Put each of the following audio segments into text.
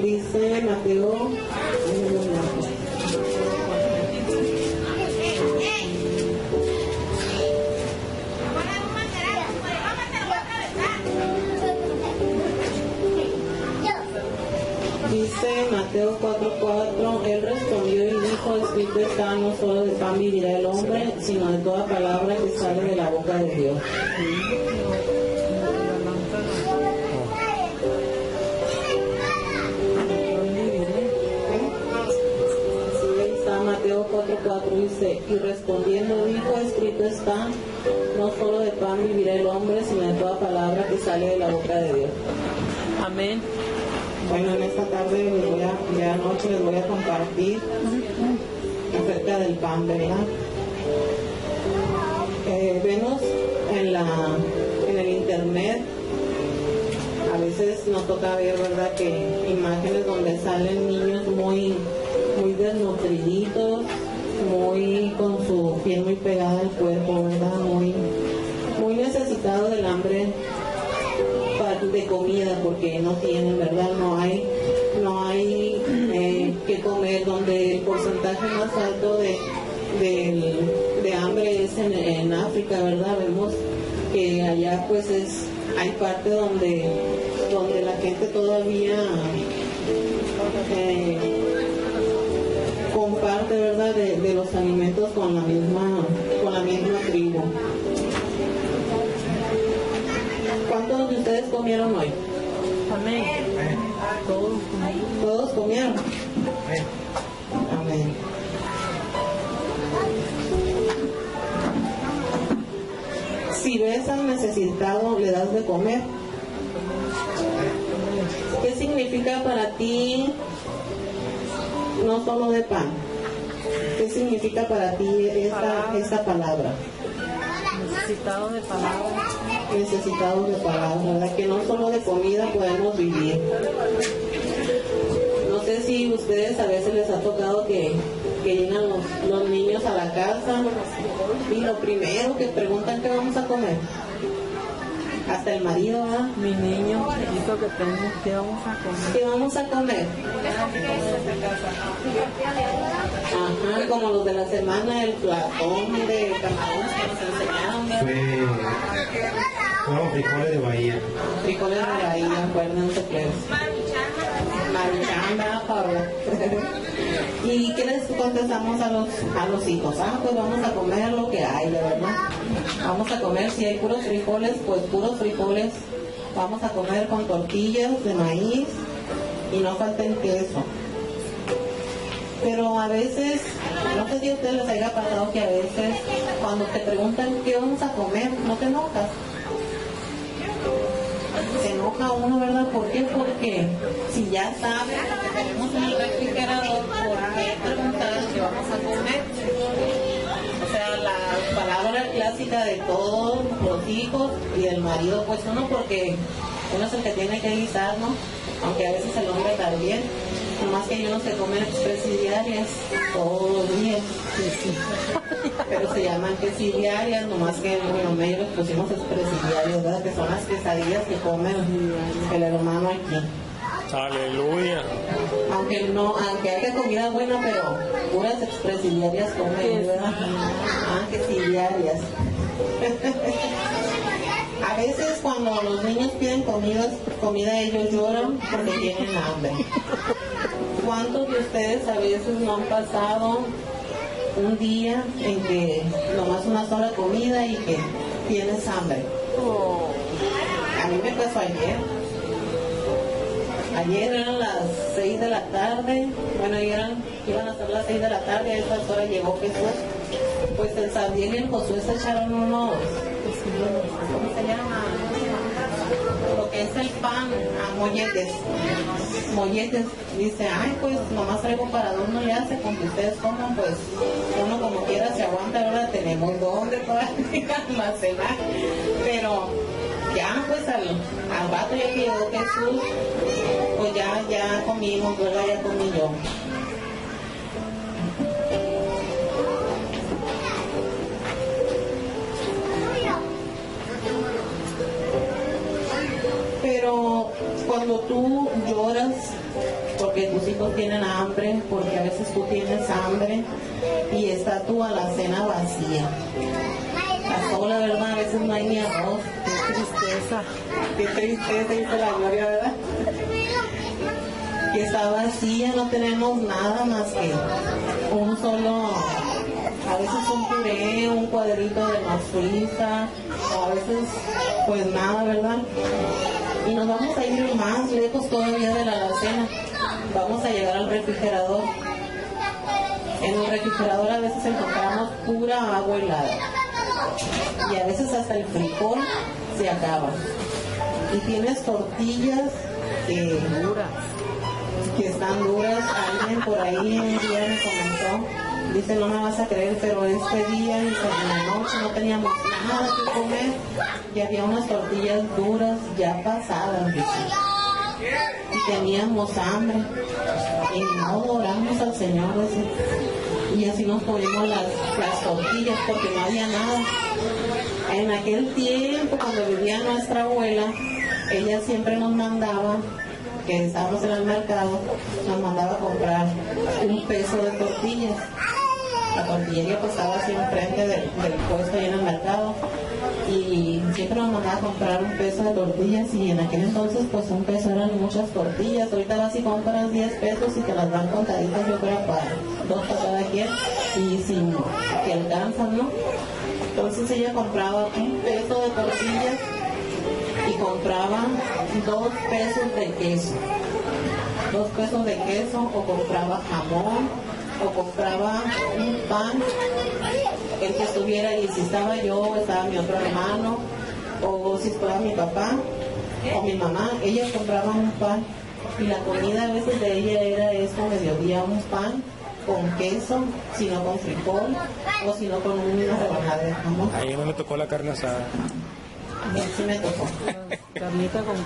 Dice Mateo. Dice Mateo 4:4, él respondió y dijo, escrito está, no solo de pan vivirá el hombre, sino de toda palabra que sale de la boca de Dios. Mateo 4:4 dice, y respondiendo dijo, escrito está, no solo de pan vivirá el hombre, sino de toda palabra que sale de la boca de Dios. Amén. Bueno, en esta tarde ya anoche les voy a compartir acerca del pan, ¿verdad? Vemos en el internet, a veces nos toca ver, ¿verdad?, que imágenes donde salen niños muy desnutriditos, con su piel muy pegada al cuerpo, ¿verdad? Muy necesitados del hambre de comida, porque no tienen, ¿verdad? No hay que comer, donde el porcentaje más alto de hambre es en África, ¿verdad? Vemos que allá pues hay parte donde la gente todavía comparte, ¿verdad?, de los alimentos con la misma tribu. ¿Cuántos de ustedes comieron hoy? Amén. ¿Todos comieron? Amén. Si ves al necesitado, le das de comer. ¿Qué significa para ti no solo de pan? ¿Qué significa para ti esta palabra? Necesitados de palabra. Necesitados de palabra, ¿verdad? Que no solo de comida podemos vivir. No sé si ustedes a veces les ha tocado que llegan los niños a la casa y lo primero que preguntan, ¿qué vamos a comer? Hasta el marido, ¿verdad? Mi niño, chiquito que tengo, ¿qué vamos a comer? ¿Qué vamos a comer? Ajá, como los de la semana, el platón de camarones que nos enseñaron. Fueron frijoles de Bahía. Frijoles de Bahía, acuérdense pues. Maruchan, por favor. ¿Y qué les contestamos a los hijos? Pues vamos a comer lo que hay, de verdad. Vamos a comer, si hay puros frijoles, pues puros frijoles. Vamos a comer con tortillas de maíz y no falta el queso. Pero a veces, no sé si a ustedes les haya pasado que a veces cuando te preguntan qué vamos a comer, no te enojas. Se enoja uno, ¿verdad? ¿Por qué? Porque si ya saben que tenemos en el refrigerador, ¿por qué preguntar qué vamos a comer? O sea, la palabra clásica de todos los hijos y del marido, pues uno, porque uno es el que tiene que guisar, ¿no? Aunque a veces el hombre también. Nomás que uno se come presidiarias todos los días. Pero se llaman quesillas, nomás que en los medios les pusimos presidiarias, ¿verdad? Que son las quesadillas que comen el hermano aquí. Aleluya. Aunque haya comida buena, pero puras presidiarias comen, ¿verdad? Quesillas. A veces cuando los niños piden comida ellos lloran porque tienen hambre. ¿Cuántos de ustedes a veces no han pasado un día en que nomás una sola comida y que tienes hambre? A mí me pasó ayer. Ayer eran las 6 de la tarde, bueno, iban a ser las 6 de la tarde, a esas horas llegó Jesús. Pues el Sabiel y el Josué se echaron unos, ¿cómo se llama? Lo que es el pan, molletes. Dice, pues nomás traigo para dos, no le hace, con que ustedes coman, pues uno como quiera se aguanta, ahora tenemos donde todavía almacenar. Pero ya pues al rato ya que llegó Jesús, pues ya comimos, ¿verdad? Ya comí yo. Pero cuando tú lloras porque tus hijos tienen hambre, porque a veces tú tienes hambre y está tu alacena vacía. La sola, ¿verdad? A veces no hay ni arroz. Qué tristeza. Qué tristeza, dice la Gloria, ¿verdad? Que está vacía, no tenemos nada más que un solo, a veces un puré, un cuadrito de mazuita, o a veces pues nada, ¿verdad? Y nos vamos a ir más lejos todavía de la alacena. Vamos a llegar al refrigerador. En el refrigerador a veces encontramos pura agua helada. Y a veces hasta el frijol se acaba. Y tienes tortillas Duras. que están duras. Alguien por ahí un día me comentó, dice, no me vas a creer, pero este día en la noche no teníamos nada que comer y había unas tortillas duras ya pasadas, dice, y teníamos hambre y no oramos al Señor, dice, y así nos comimos las tortillas porque no había nada. En aquel tiempo, cuando vivía nuestra abuela, ella siempre nos mandaba, que estábamos en el mercado, nos mandaba a comprar un peso de tortillas. La tortillería pues estaba así enfrente del puesto ahí en el mercado y siempre nos mandaba a comprar un peso de tortillas y en aquel entonces pues un peso eran muchas tortillas. Ahorita vas y compras 10 pesos y te las dan contaditas, yo creo para 2 para cada quien y sin que alcanzan, ¿no? Entonces ella compraba un peso de tortillas y compraba 2 pesos de queso. 2 pesos de queso, o compraba jamón, o compraba un pan, el que estuviera, y si estaba yo, o estaba mi otro hermano, o si estaba mi papá, o mi mamá, ellas compraban un pan, y la comida a veces de ella era eso, mediodía un pan, con queso, sino con frijol, o sino con una rebanada de jamón. Ahí no me tocó la carne asada. Sí me tocó. Carnita con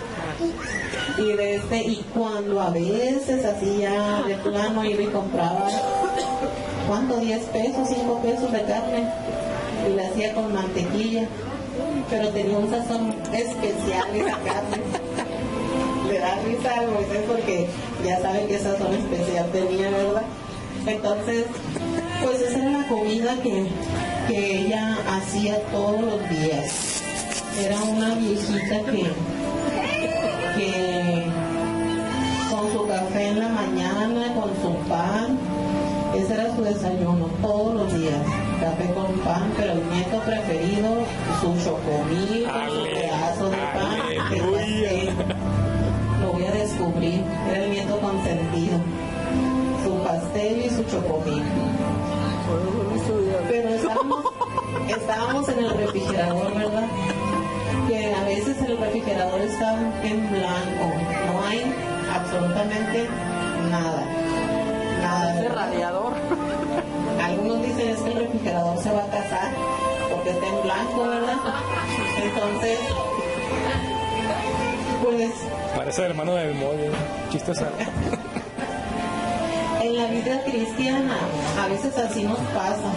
y cuando a veces así ya de plano iba y compraba, ¿cuánto? 10 pesos, 5 pesos de carne y la hacía con mantequilla, pero tenía un sazón especial esa carne. Le da risa a Moisés porque ya sabe qué sazón especial tenía, ¿verdad? Entonces, pues esa era la comida que ella hacía todos los días. Era una viejita que con su café en la mañana, con su pan, ese era su desayuno todos los días, café con pan, pero el nieto preferido, su chocomil, su pedazo de pan, el pastel, lo voy a descubrir, era el nieto consentido, su pastel y su chocomil. Pero estábamos en el refrigerador, ¿verdad? Que a veces el refrigerador está en blanco, no hay absolutamente nada. ese radiador. Algunos dicen es que el refrigerador se va a casar porque está en blanco, ¿verdad? Entonces, pues... Parece el hermano del molde, chistosa. En la vida cristiana a veces así nos pasa,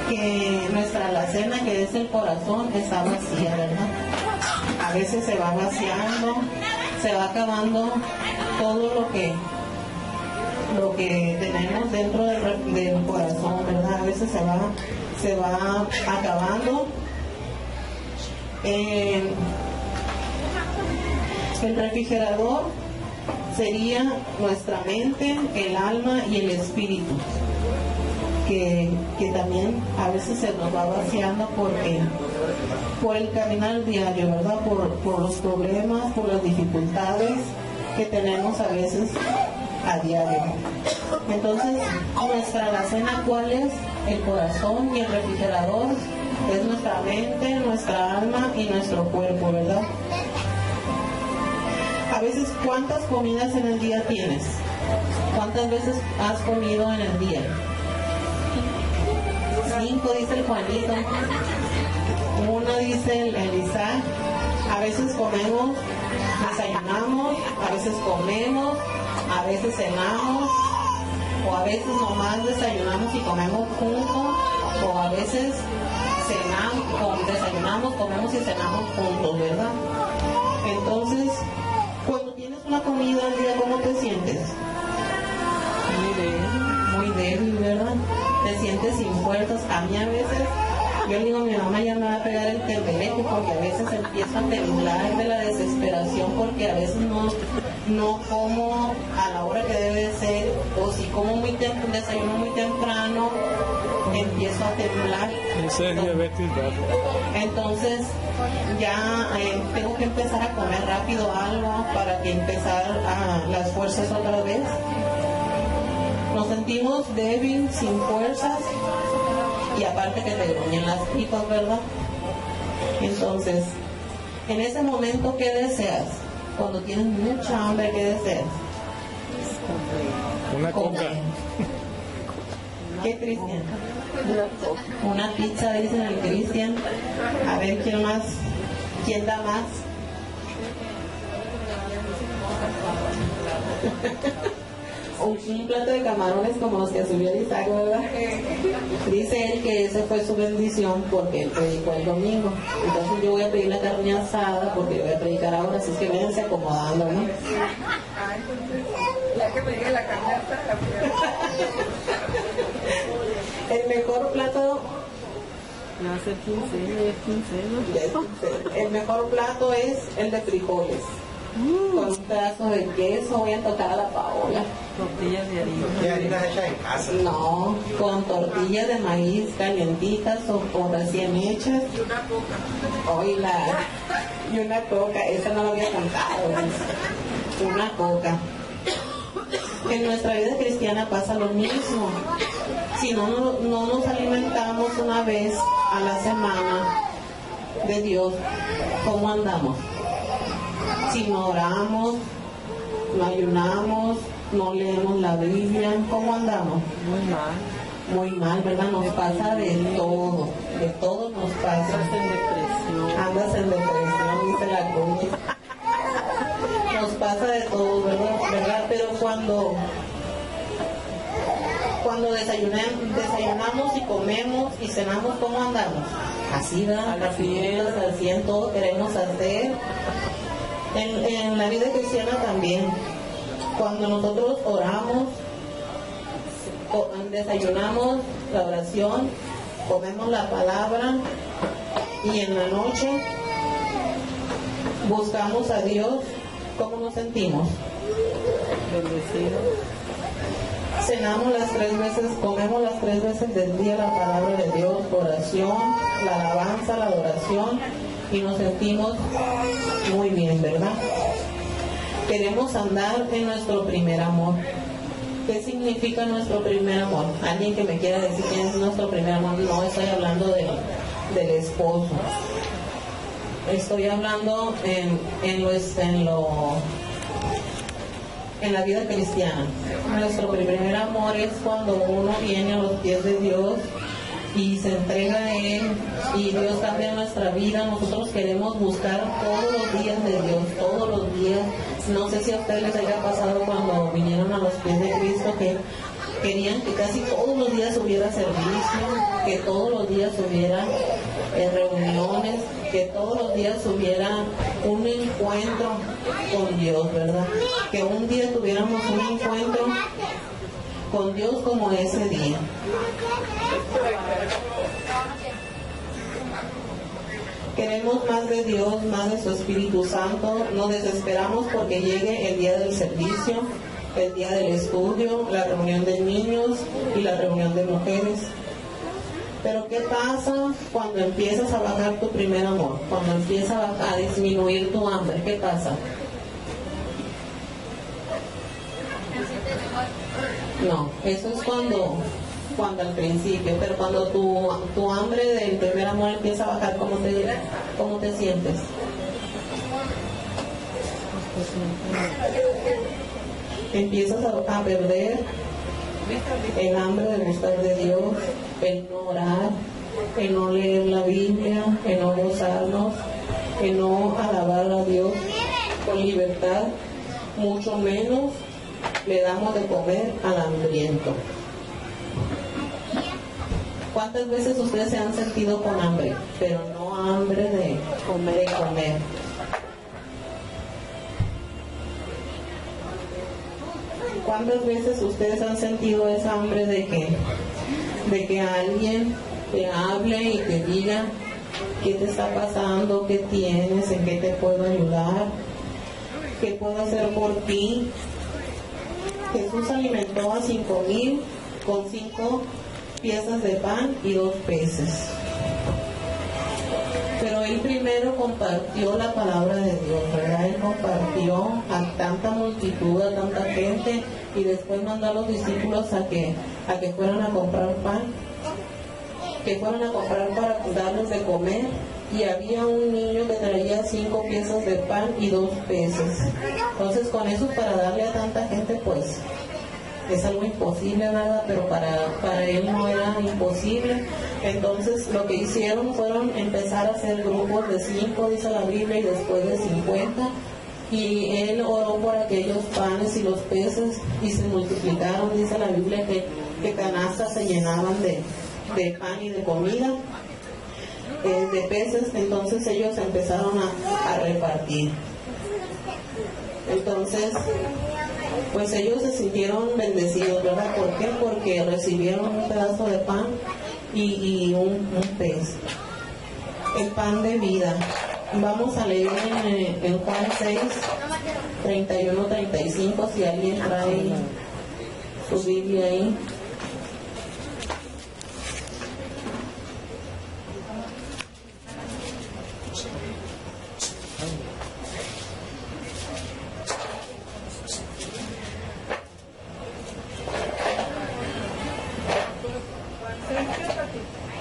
que nuestra alacena, que es el corazón, está vacía, ¿verdad? A veces se va vaciando, se va acabando todo lo que tenemos dentro del corazón, ¿verdad? A veces se va acabando. El refrigerador sería nuestra mente, el alma y el espíritu, que también a veces se nos va vaciando por el caminar diario, ¿verdad? Por los problemas, por las dificultades que tenemos a veces a diario. Entonces, nuestra alacena, ¿cuál es? El corazón, y el refrigerador es nuestra mente, nuestra alma y nuestro cuerpo, ¿verdad? A veces, ¿cuántas comidas en el día tienes? ¿Cuántas veces has comido en el día? 5, dice el Juanito. 1, dice el Isaac. A veces comemos, desayunamos, a veces comemos, a veces cenamos, o a veces nomás desayunamos y comemos juntos, o a veces desayunamos, comemos y cenamos juntos, ¿verdad? Entonces, cuando tienes una comida al día, ¿cómo te sientes? Muy débil, ¿verdad? Te sientes sin fuerzas. A mí a veces, yo le digo a mi mamá, ya me va a pegar el tembeleque, porque a veces empiezo a temblar de la desesperación, porque a veces no como a la hora que debe de ser, o si como desayuno muy temprano, empiezo a temblar. Ese es diabetes bajo. Entonces ya tengo que empezar a comer rápido algo para que empezar las fuerzas otra vez. Nos sentimos débiles, sin fuerzas, y aparte que te gruñen las tripas, ¿verdad? Entonces, en ese momento, ¿qué deseas? Cuando tienes mucha hambre, ¿qué deseas? Una coca. ¿Qué, Cristian? Una pizza, dicen el Cristian. A ver, ¿quién más? ¿Quién da más? Un plato de camarones como los que subió Isaac, ¿verdad? Dice él que esa fue su bendición porque él predicó el domingo. Entonces yo voy a pedir la carne asada porque yo voy a predicar ahora, así es que véanse acomodando, ¿no? La que me diga la carne asada. El mejor plato... Va a ser quincena. El mejor plato es el de frijoles. Con un pedazo de queso. Voy a tocar a la Paola. Tortillas de harina. ¿Qué harina hecha en casa? No, con tortillas de maíz calientitas o recién hechas. Y una coca. Y una coca, esa no la había contado. Una coca. En nuestra vida cristiana pasa lo mismo. Si no nos alimentamos una vez a la semana de Dios, ¿cómo andamos? Si no oramos, no ayunamos, no leemos la Biblia, ¿cómo andamos? Muy mal. Muy mal, ¿verdad? Nos pasa de todo nos pasa. Estás en depresión. Andas en depresión, dice la cuña. Nos pasa de todo, ¿verdad? Pero cuando desayunamos y comemos y cenamos, ¿cómo andamos? Así, ¿verdad? Así en todo queremos hacer. En la vida cristiana también. Cuando nosotros oramos, desayunamos la oración, comemos la palabra y en la noche buscamos a Dios, ¿cómo nos sentimos? Bendecido. Cenamos las 3 veces, comemos las 3 veces del día la palabra de Dios, oración, la alabanza, la adoración, y nos sentimos muy bien, ¿verdad? Queremos andar en nuestro primer amor. ¿Qué significa nuestro primer amor? Alguien que me quiera decir quién es nuestro primer amor. No estoy hablando del esposo. Estoy hablando en la vida cristiana. Nuestro primer amor es cuando uno viene a los pies de Dios y se entrega a Él y Dios cambia nuestra vida. Nosotros queremos buscar todos los días de Dios, todos los días. No sé si a ustedes les haya pasado cuando vinieron a los pies de Cristo que querían que casi todos los días hubiera servicio, que todos los días hubiera reuniones, que todos los días hubiera un encuentro con Dios, ¿verdad? Que un día tuviéramos un encuentro con Dios como ese día. Queremos más de Dios, más de su Espíritu Santo. Nos desesperamos porque llegue el día del servicio, el día del estudio, la reunión de niños y la reunión de mujeres. Pero ¿qué pasa cuando empiezas a bajar tu primer amor? Cuando empieza a disminuir tu hambre, ¿qué pasa? No, eso es cuando al principio, pero cuando tu hambre del primer amor empieza a bajar, ¿cómo te sientes? Empiezas a perder el hambre de buscar de Dios, el no orar, el no leer la Biblia, el no gozarnos, el no alabar a Dios con libertad, mucho menos le damos de comer al hambriento. ¿Cuántas veces ustedes se han sentido con hambre? Pero no hambre de comer. ¿Cuántas veces ustedes han sentido esa hambre de que alguien te hable y te diga qué te está pasando, qué tienes, en qué te puedo ayudar, qué puedo hacer por ti? Jesús alimentó a 5,000 con 5 piezas de pan y 2 peces. Pero él primero compartió la palabra de Dios, ¿verdad? Él compartió a tanta multitud, a tanta gente, y después mandó a los discípulos a que fueran a comprar pan, que fueran a comprar para darles de comer. Y había un niño que traía 5 piezas de pan y 2 peces. Entonces, con eso, para darle a tanta gente, pues es algo imposible, ¿verdad? Pero para él no era imposible. Entonces, lo que hicieron fueron empezar a hacer grupos de 5, dice la Biblia, y después de 50. Y él oró por aquellos panes y los peces, y se multiplicaron, dice la Biblia, que canastas se llenaban de pan y de comida, de peces. Entonces ellos empezaron a repartir. Entonces, pues ellos se sintieron bendecidos, ¿verdad? ¿Por qué? Porque recibieron un pedazo de pan y un pez. El pan de vida. Vamos a leer en Juan 6, 31-35, si alguien trae su Biblia ahí.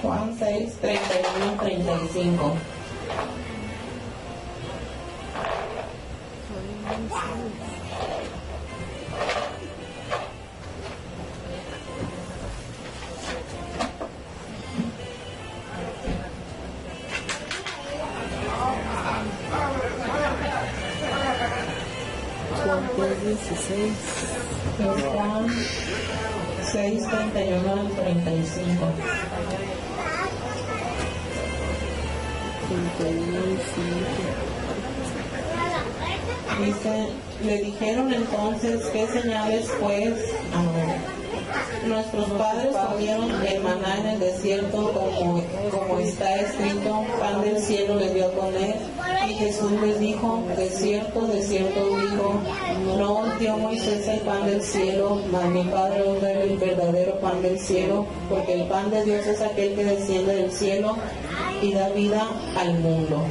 Juan 6, 31-35. Juan 3:16. Juan 6, 31-35. 31:5. Dice, le dijeron entonces, ¿qué señales pues? Nuestros padres comieron el maná en el desierto, como está escrito, pan del cielo les dio a comer. Y Jesús les dijo, de cierto digo, no os dio Moisés el pan del cielo, mas mi Padre os da el verdadero pan del cielo, porque el pan de Dios es aquel que desciende del cielo y da vida al mundo.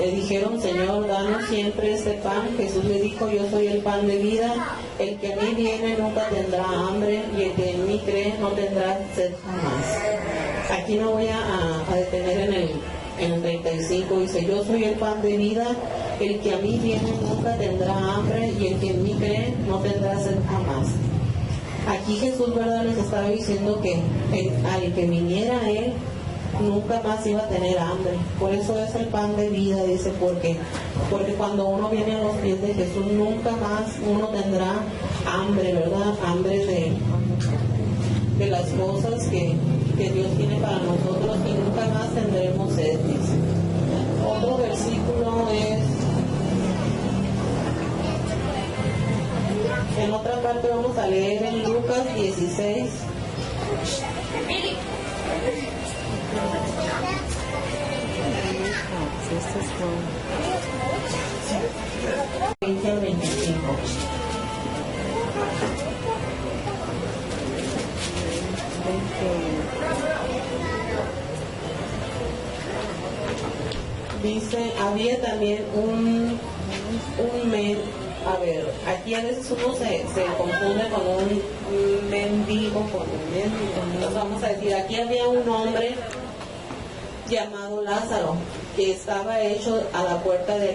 Le dijeron, Señor, danos siempre este pan. Jesús le dijo, yo soy el pan de vida. El que a mí viene nunca tendrá hambre, y el que en mí cree no tendrá sed jamás. Aquí me voy a detener en el 35. Dice, yo soy el pan de vida. El que a mí viene nunca tendrá hambre, y el que en mí cree no tendrá sed jamás. Aquí Jesús, ¿verdad?, les estaba diciendo que al que viniera a Él, nunca más iba a tener hambre. Por eso es el pan de vida, dice, porque cuando uno viene a los pies de Jesús, nunca más uno tendrá hambre, ¿verdad? Hambre de las cosas que Dios tiene para nosotros, y nunca más tendremos sed, dice. Otro versículo es, en otra parte vamos a leer en Lucas 16. Este es Juan. 20 al 25. Dice, había también un aquí a veces uno se confunde con un mendigo, con un mendigo. Entonces vamos a decir, aquí había un hombre llamado Lázaro, que estaba hecho a la puerta de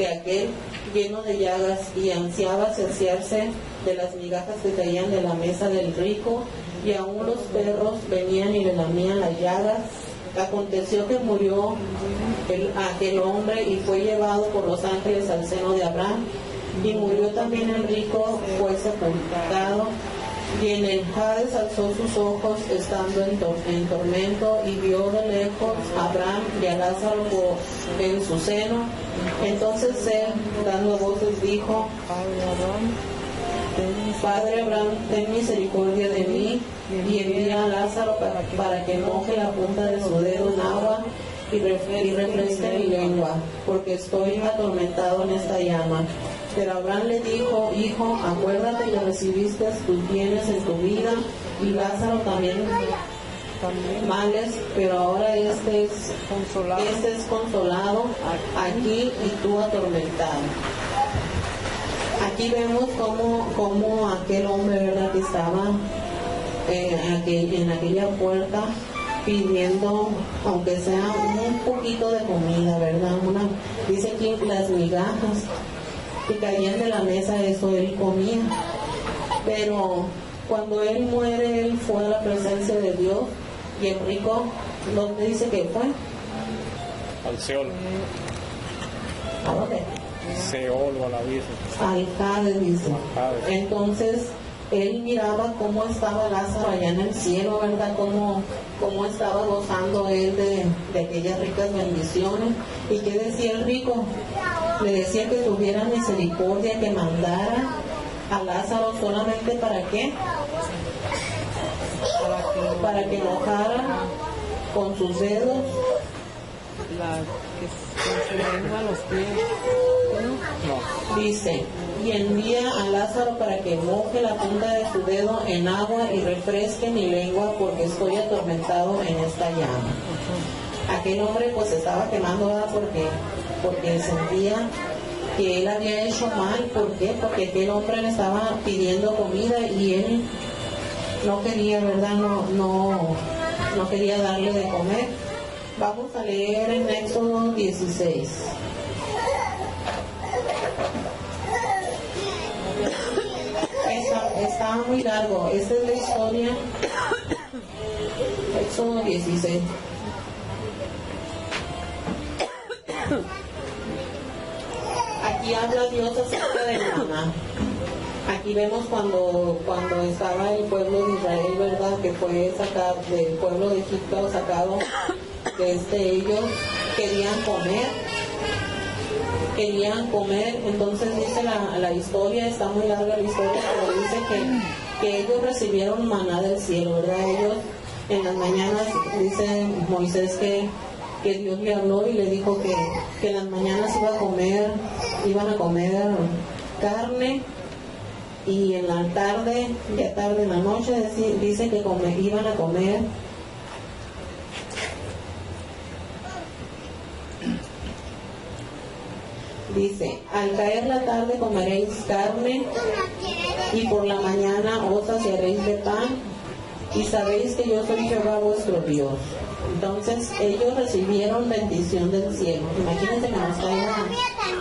aquel lleno de llagas, y ansiaba saciarse de las migajas que caían de la mesa del rico, y aún los perros venían y le lamían las llagas. Aconteció que murió aquel hombre y fue llevado por los ángeles al seno de Abraham, y murió también el rico, fue sepultado, y en el Hades alzó sus ojos estando en tormento, y vio de lejos a Abraham y a Lázaro en su seno. Entonces él, dando voces, dijo, Padre Abraham, ten misericordia de mí y envía a Lázaro para que moje la punta de su dedo en agua y refresque mi lengua, porque estoy atormentado en esta llama. Pero Abraham le dijo: Hijo, acuérdate que recibiste tus bienes en tu vida y Lázaro también males, pero ahora este es consolado aquí y tú atormentado. Aquí vemos cómo aquel hombre, ¿verdad?, que estaba en aquella puerta pidiendo, aunque sea un poquito de comida, ¿verdad? Dice aquí las migajas que caían de la mesa, eso él comía. Pero cuando él muere, él fue a la presencia de Dios, y el rico, ¿dónde dice que fue? Al Seol. ¿A dónde? Seol o al abismo. Al Hades, dice. Hades. Entonces él miraba cómo estaba Lázaro allá en el cielo, ¿verdad? Cómo estaba gozando él de aquellas ricas bendiciones. ¿Y qué decía el rico? Le decía que tuviera misericordia, que mandara a Lázaro solamente ¿para qué? Para que mojara con sus dedos con su lengua los pies. No. Dice, y envía a Lázaro para que moje la punta de su dedo en agua y refresque mi lengua, porque estoy atormentado en esta llama. Aquel hombre pues estaba quemando, ¿verdad? Porque sentía que él había hecho mal. ¿Por qué? Porque aquel hombre le estaba pidiendo comida y él no quería, ¿verdad? No quería darle de comer. Vamos a leer en Éxodo 16. Está muy largo. Esta es la historia. Éxodo 16. Aquí habla Dios acerca del maná. Aquí vemos cuando estaba el pueblo de Israel, ¿verdad?, que fue sacado del pueblo de Egipto, sacado ellos querían comer. Entonces dice la historia, está muy larga la historia, pero dice que ellos recibieron maná del cielo, ¿verdad? Ellos en las mañanas, dice Moisés que Dios le habló y le dijo que en las mañanas iban a comer carne, y en la tarde, en la noche, dice que iban a comer dice, al caer la tarde comeréis carne, y por la mañana os saciaréis de pan, y sabéis que yo soy Jehová vuestro Dios. Entonces ellos recibieron bendición del cielo. Imagínense que nos traigan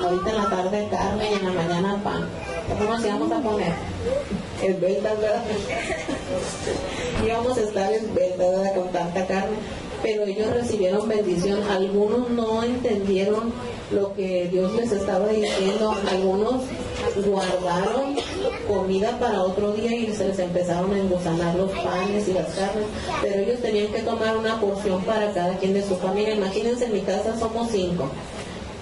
ahorita en la tarde carne y en la mañana pan. ¿Cómo nos íbamos a poner? Esbeltas, ¿verdad? Íbamos a estar esbeltas, ¿verdad?, con tanta carne. Pero ellos recibieron bendición. Algunos no entendieron lo que Dios les estaba diciendo. Algunos guardaron comida para otro día y se les empezaron a engusanar los panes y las carnes, pero ellos tenían que tomar una porción para cada quien de su familia. Imagínense, en mi casa somos 5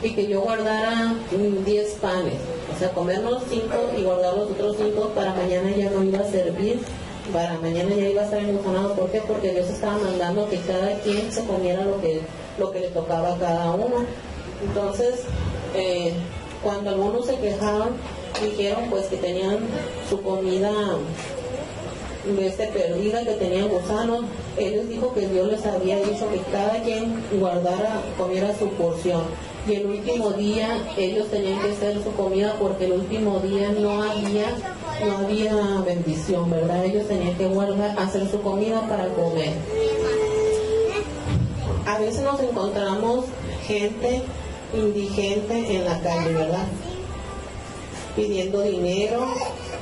y que yo guardara 10 panes, o sea, comernos 5 y guardar los otros 5 para mañana ya no iba a servir, para mañana ya iba a estar engusanado. ¿Por qué? Porque Dios estaba mandando que cada quien se comiera lo que le tocaba a cada uno. Entonces, cuando algunos se quejaron, dijeron pues que tenían su comida perdida, que tenían gusanos. Él les dijo que Dios les había dicho que cada quien comiera su porción, y el último día ellos tenían que hacer su comida, porque el último día no había bendición, ¿verdad? Ellos tenían que hacer su comida para comer. A veces nos encontramos gente indigente en la calle, ¿verdad?, pidiendo dinero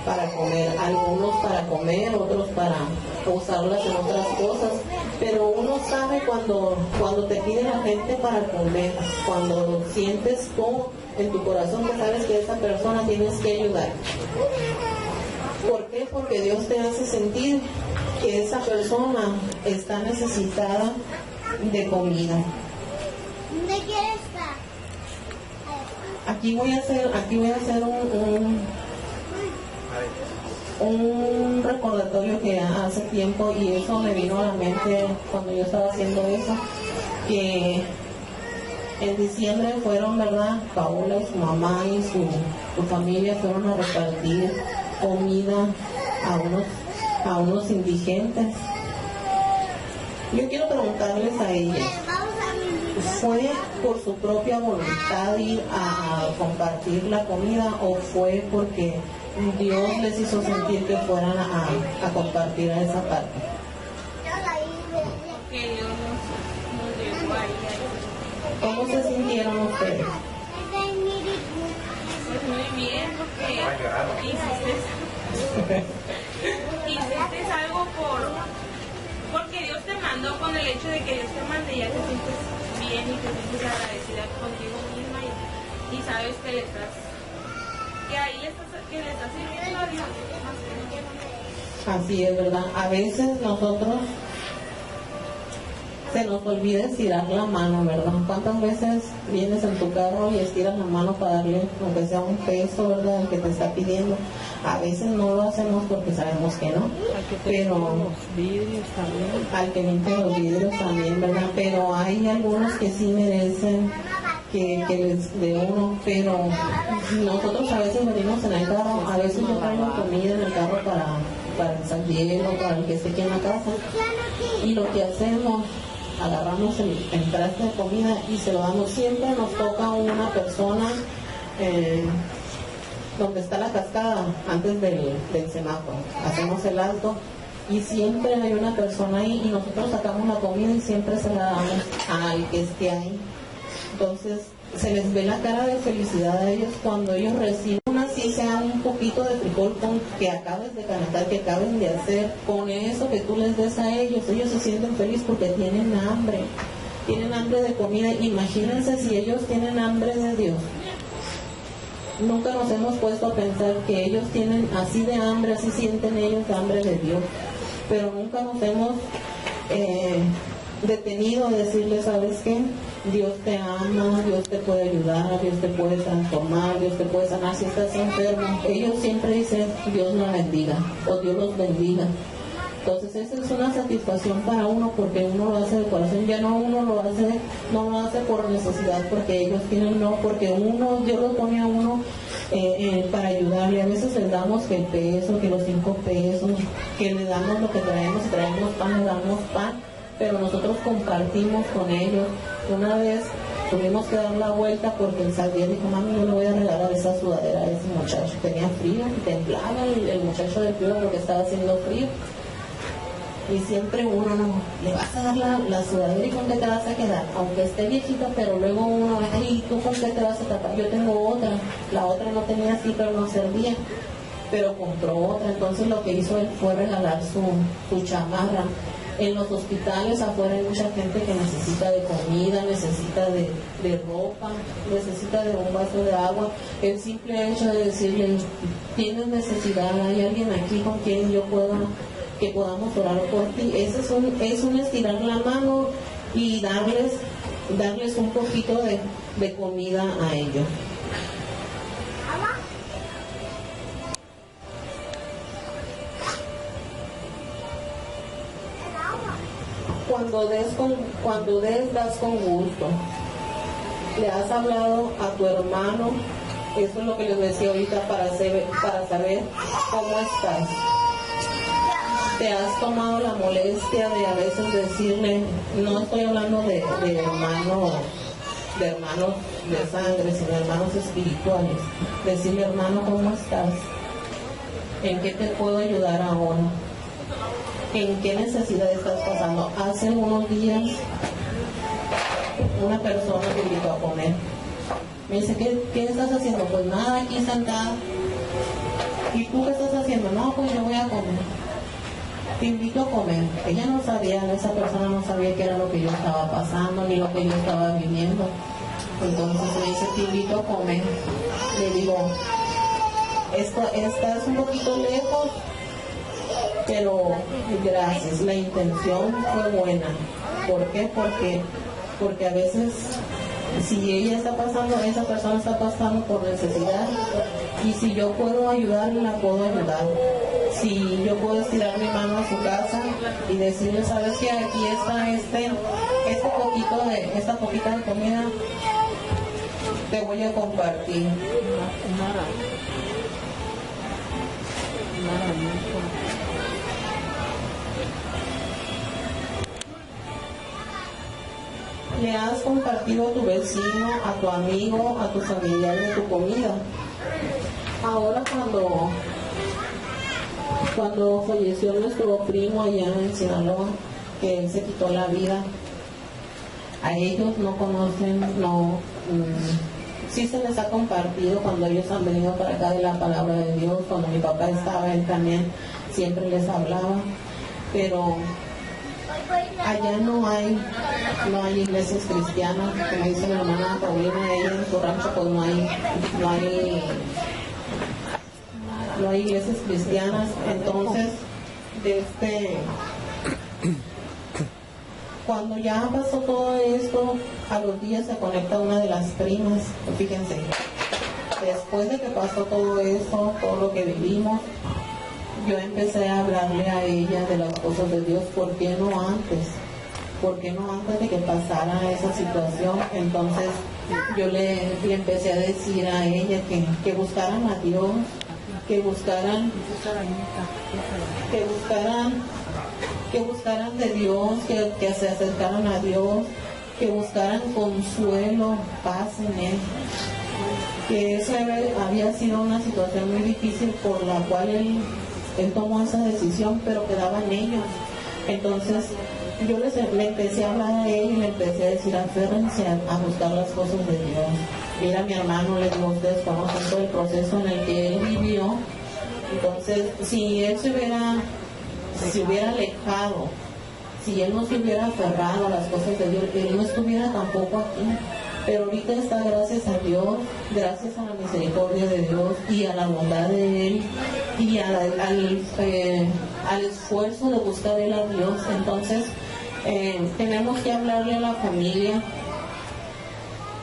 para comer, algunos para comer, otros para usarlas en otras cosas. Pero uno sabe cuando te pide la gente para comer, cuando sientes tú en tu corazón que sabes que esa persona tienes que ayudar. ¿Por qué? Porque Dios te hace sentir que esa persona está necesitada de comida. ¿Dónde quieres estar? Aquí voy a hacer un recordatorio que hace tiempo, y eso me vino a la mente cuando yo estaba haciendo eso, que en diciembre fueron, ¿verdad? Paola y su mamá y su familia fueron a repartir comida a unos indigentes. Yo quiero preguntarles a ellos, ¿fue por su propia voluntad ir a compartir la comida o fue porque Dios les hizo sentir que fueran a compartir a esa parte? Que Dios nos llevó ahí. ¿Cómo se sintieron ustedes? Pues muy bien, porque hiciste algo porque Dios te mandó, con el hecho de que Dios te mande, ya te sientes bien y te sientes agradecida contigo misma y sabes que le estás sirviendo a Dios. Así es, ¿verdad? A veces nosotros se nos olvida estirar la mano, ¿verdad? ¿Cuántas veces vienes en tu carro y estiras la mano para darle, aunque sea un peso, ¿verdad?, el que te está pidiendo? A veces no lo hacemos porque sabemos que no, pero Los vidrios también. al que limpia los vidrios también, ¿verdad? Pero hay algunos que sí merecen que les dé uno, pero nosotros a veces venimos en el carro, a veces yo traigo comida en el carro para el saliero, para el que esté aquí en la casa, y lo que hacemos, agarramos el traste de comida y se lo damos. Siempre nos toca una persona donde está la cascada, antes del semáforo, hacemos el alto y siempre hay una persona ahí y nosotros sacamos la comida y siempre se la damos al que esté ahí. Entonces se les ve la cara de felicidad a ellos cuando ellos reciben así sea un poquito de frijol que acabes de calentar, que acaben de hacer, con eso que tú les des a ellos se sienten felices porque tienen hambre de comida. Imagínense si ellos tienen hambre de Dios. Nunca nos hemos puesto a pensar que ellos tienen así de hambre, así sienten ellos hambre de Dios, pero nunca nos hemos detenido a decirles, ¿sabes qué? Dios te ama, Dios te puede ayudar, Dios te puede transformar, Dios te puede sanar si estás enfermo. Ellos siempre dicen, Dios la bendiga o Dios los bendiga. Entonces esa es una satisfacción para uno porque uno lo hace de corazón, ya no uno no lo hace por necesidad porque ellos tienen, no, porque Dios lo pone a uno para ayudarle. A veces les damos que el peso, que los 5 pesos, que le damos lo que traemos, si traemos pan, le damos pan, pero nosotros compartimos con ellos. Una vez tuvimos que dar la vuelta porque el Xavier dijo, mami, yo le voy a regalar esa sudadera a ese muchacho. Tenía frío, temblaba el muchacho del frío porque estaba haciendo frío. Y siempre uno no, le vas a dar la sudadera y con qué te vas a quedar, aunque esté viejita, pero luego uno, ay, ¿tú con qué te vas a tapar? Yo tengo otra, la otra no tenía así, pero no servía, pero compró otra. Entonces lo que hizo él fue regalar su chamarra. En los hospitales afuera hay mucha gente que necesita de comida, necesita de ropa, necesita de un vaso de agua. El simple hecho de decirle, tienes necesidad, hay alguien aquí con quien yo que podamos orar por ti. Ese es un estirar la mano y darles un poquito de comida a ellos. Cuando des, das con gusto. Le has hablado a tu hermano, eso es lo que les decía ahorita, para saber cómo estás. Te has tomado la molestia de a veces decirle, no estoy hablando de hermanos de sangre, sino hermanos espirituales. Decirle, hermano, ¿cómo estás? ¿En qué te puedo ayudar ahora? ¿En qué necesidad estás pasando? Hace unos días una persona me invitó a comer. Me dice, ¿qué estás haciendo? Pues nada, aquí sentada. ¿Y tú qué estás haciendo? No, pues yo voy a comer. Te invito a comer. Ella no sabía, esa persona no sabía qué era lo que yo estaba pasando, ni lo que yo estaba viviendo. Entonces me dice, te invito a comer. Le digo, estás un poquito lejos, pero gracias, la intención fue buena. ¿Por qué? Porque a veces si esa persona está pasando por necesidad, Y si yo puedo ayudarle, la puedo ayudar. Si yo puedo estirar mi mano a su casa y decirle, sabes que aquí está esta poquita de comida, te voy a compartir. Le has compartido a tu vecino, a tu amigo, a tu familiar de tu comida. Ahora cuando falleció nuestro primo allá en Sinaloa, que él se quitó la vida, a ellos no conocen, sí se les ha compartido cuando ellos han venido para acá de la palabra de Dios. Cuando mi papá estaba, él también siempre les hablaba, pero allá no hay iglesias cristianas. Como dice mi hermana Paulina, ella en su rancho pues no hay iglesias cristianas. Entonces cuando ya pasó todo esto, a los días se conecta una de las primas. Fíjense, después de que pasó todo esto, todo lo que vivimos, yo empecé a hablarle a ella de las cosas de Dios. ¿Por qué no antes? ¿Por qué no antes de que pasara esa situación? Entonces yo le empecé a decir a ella que buscaran a Dios, que buscaran de Dios, que se acercaran a Dios, que buscaran consuelo, paz en Él. Que esa había sido una situación muy difícil por la cual él tomó esa decisión, pero quedaba en ellos. Entonces yo le empecé a hablar a él y le empecé a decir, aférrense a buscar las cosas de Dios. Mira, mi hermano, les digo, ustedes conocen todo el proceso en el que él vivió. Entonces, si él se hubiera alejado, si él no se hubiera aferrado a las cosas de Dios, él no estuviera tampoco aquí. Pero ahorita está, gracias a Dios, gracias a la misericordia de Dios y a la bondad de Él y al esfuerzo de buscar Él a Dios. Entonces, tenemos que hablarle a la familia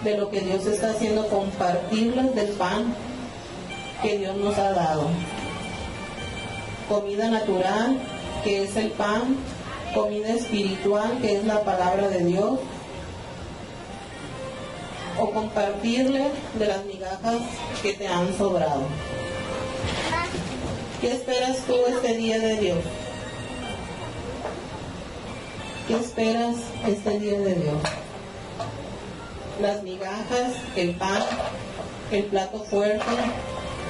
de lo que Dios está haciendo, compartirles del pan que Dios nos ha dado. Comida natural, que es el pan, comida espiritual, que es la palabra de Dios, o compartirle de las migajas que te han sobrado. ¿Qué esperas tú este día de Dios? ¿Qué esperas este día de Dios? Las migajas, el pan, el plato fuerte.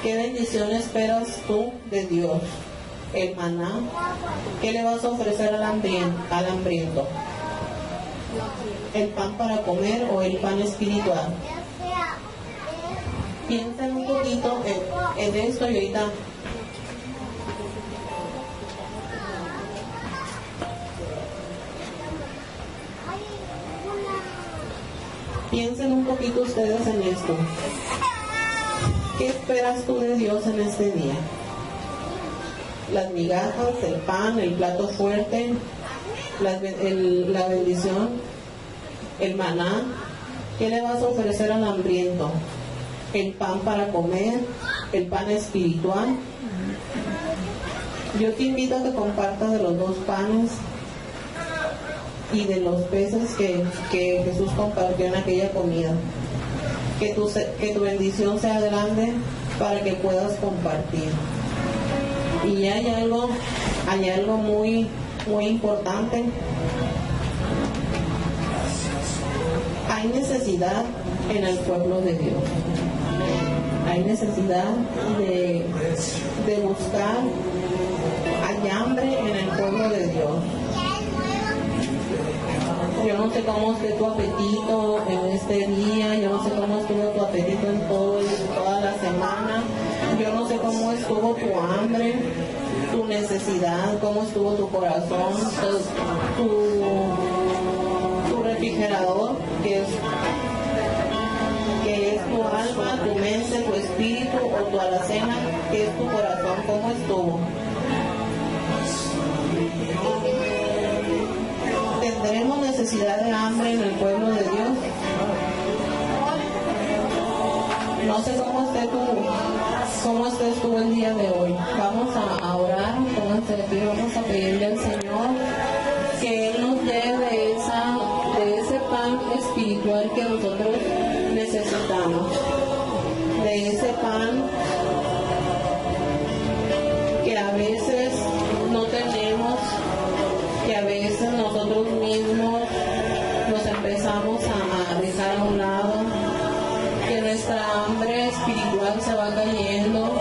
¿Qué bendición esperas tú de Dios? El maná. ¿Qué le vas a ofrecer al hambriento? ¿El pan para comer o el pan espiritual? Piensen un poquito en esto y ahorita piensen un poquito ustedes en esto. ¿Qué esperas tú de Dios en este día? Las migajas, el pan, el plato fuerte, la bendición, el maná. ¿Qué le vas a ofrecer al hambriento? El pan para comer, el pan espiritual. Yo te invito a que compartas de los dos panes y de los peces que Jesús compartió en aquella comida. Que tu bendición sea grande para que puedas compartir. Y hay algo muy, muy importante. Hay necesidad en el pueblo de Dios. Hay necesidad de buscar. Hay hambre en el pueblo de Dios. Yo no sé cómo esté tu apetito en este día, yo no sé cómo estuvo tu apetito en toda la semana, yo no sé cómo estuvo tu hambre, tu necesidad, cómo estuvo tu corazón, tu refrigerador, que es tu alma, tu mente, tu espíritu, o tu alacena, que es tu corazón, cómo estuvo. ¿Tendremos necesidad de hambre en el pueblo de Dios? No sé cómo esté cómo estés tú el día de hoy. Vamos a orar, pónganse de pie, vamos a pedirle al Señor que Él nos dé de ese pan espiritual que nosotros necesitamos, de ese pan que a veces no tenemos, que a veces nosotros mismos nos empezamos a dejar a un lado, que nuestra hambre espiritual se va cayendo,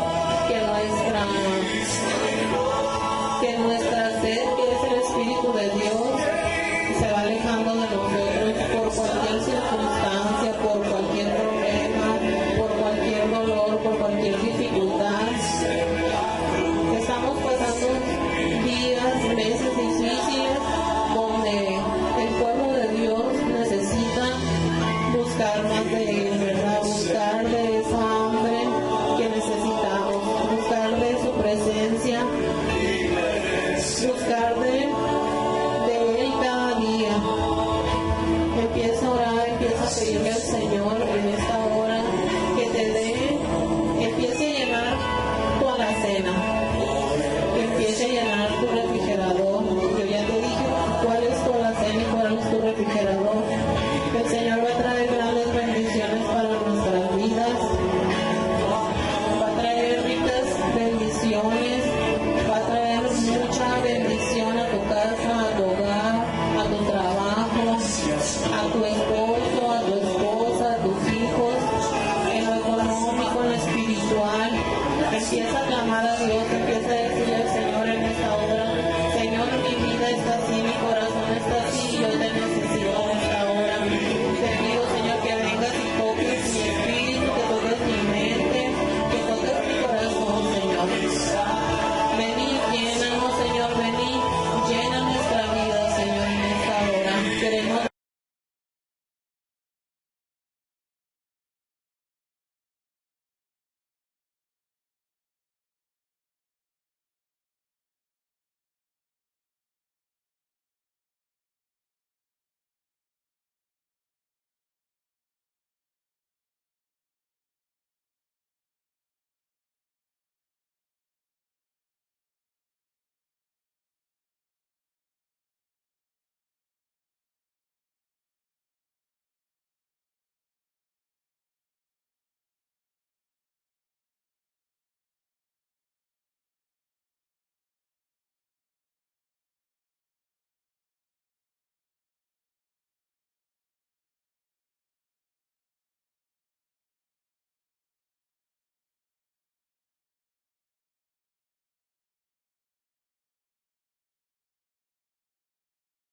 que nuestra sed, que es el Espíritu de Dios, se va alejando de nosotros por cualquier circunstancia, por cualquier problema, por cualquier dolor, por cualquier dificultad. Estamos pasando días, meses difíciles donde el pueblo de Dios necesita buscar más de Él, ¿verdad? Buscar de esa hambre que necesitamos, buscar de su presencia, buscar de Él cada día. Empieza a orar, empieza a pedirle al Señor en esta hora que te dé, empiece a llenar tu alacena, que empiece a llenar tu refrigerador. Yo ya te dije cuál es tu alacena y cuál es tu refrigerador. Que el Señor va a traer grandes bendiciones para nuestras vidas, va a traer ricas bendiciones, va a traer mucha bendición a tu casa, a tu hogar, a tu trabajo, a tu esposo, a tu esposa, a tus hijos, en lo económico, en lo espiritual. Empieza a clamar a Dios, empieza a decirle al Señor: